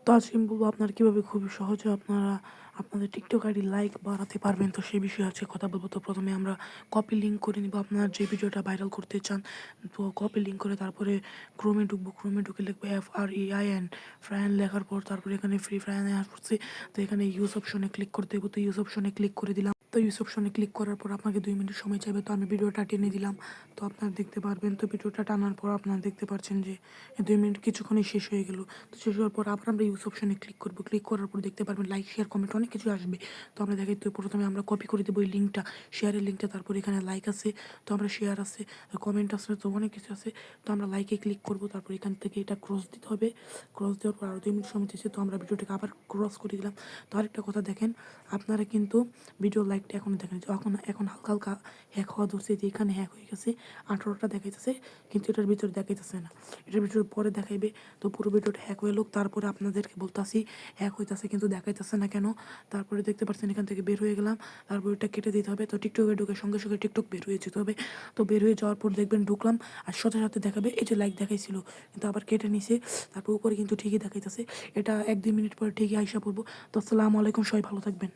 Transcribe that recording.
তো আজকে আমি বলবো আপনারা কীভাবে খুবই সহজে আপনারা আপনাদের টিকটক আইডি লাইক বাড়াতে পারবেন। তো সেই বিষয়ে আজকে কথা বলবো। তো প্রথমে আমরা কপি লিঙ্ক করে নিব আপনার যে ভিডিওটা ভাইরাল করতে চান। তো কপি লিঙ্ক করে তারপরে ক্রোমে ঢুকবো, ক্রোমে ঢুকে লিখবো FREIN ফ্রায়ান লেখার পর তারপরে এখানে ফ্রি ফ্রায়ানে আসছে। তো এখানে ইউজ অপশনে ক্লিক করতে হবে। তো ইউজ অপশনে ক্লিক করে দিলাম। তো ইউজ অপশনে ক্লিক করার পর আপনাকে 2 মিনিট সময় চাইবে। তো আমি ভিডিওটা টেনে দিলাম। তো আপনারা দেখতে পারবেন। তো ভিডিওটা টানার পর আপনারা দেখতে পাচ্ছেন যে 2 মিনিট কিছুক্ষণই শেষ হয়ে গেল। তো শেষ হওয়ার পর আবার আমরা ইউজ অপশনে ক্লিক করবো। ক্লিক করার পর দেখতে পারবেন লাইক, শেয়ার, কমেন্ট অনেক কিছু আসবে। তো আমরা দেখাই, তো প্রথমে আমরা কপি করে দেবো এই লিঙ্কটা, শেয়ারের লিঙ্কটা। তারপর এখানে লাইক আছে, তো আমরা শেয়ার আছে, কমেন্ট আছে, তো অনেক কিছু আছে। তো আমরা লাইকে ক্লিক করবো। তারপর এখান থেকে এটা ক্রস দিতে হবে। ক্রস দেওয়ার পর আরও 2 মিনিট সময় দিয়েছে। তো আমরা ভিডিওটাকে আবার ক্রস করে দিলাম। তো আরেকটা কথা দেখেন, আপনারা কিন্তু ভিডিও লাইকটা এখন দেখেন, এখন এখন হালকা হালকা হ্যাক হওয়া ধরছে, যে এখানে হ্যাক হয়ে গেছে 18টা দেখাইতেছে, কিন্তু এটার ভিতরে দেখাইতেছে না, এটার ভিতরে পরে দেখাইবে। তো পুরো ভিডিওটা হ্যাক হয়ে লোক, তারপরে আপনাদেরকে বলতাছি হ্যাক হইতাছে কিন্তু দেখাইতেছে না কেন। তারপরে দেখতে পাচ্ছেন এখান থেকে বের হয়ে গেলাম। তারপর এটা কেটে দিতে হবে। তো টিকটকে ঢুকে সঙ্গে সঙ্গে টিকটক বের হয়ে যেতে হবে। তো বের হয়ে যাওয়ার পর দেখবেন ঢুকলাম, আর সাথে সাথে দেখাবে এই যে লাইক দেখাইছিল, কিন্তু আবার কেটে নিছে। তারপর উপরে কিন্তু ঠিকই দেখাইতেছে। এটা 1-2 মিনিট পরে ঠিকই আইসা পড়বো। তো আসসালামু আলাইকুম, সবাই ভালো থাকবেন।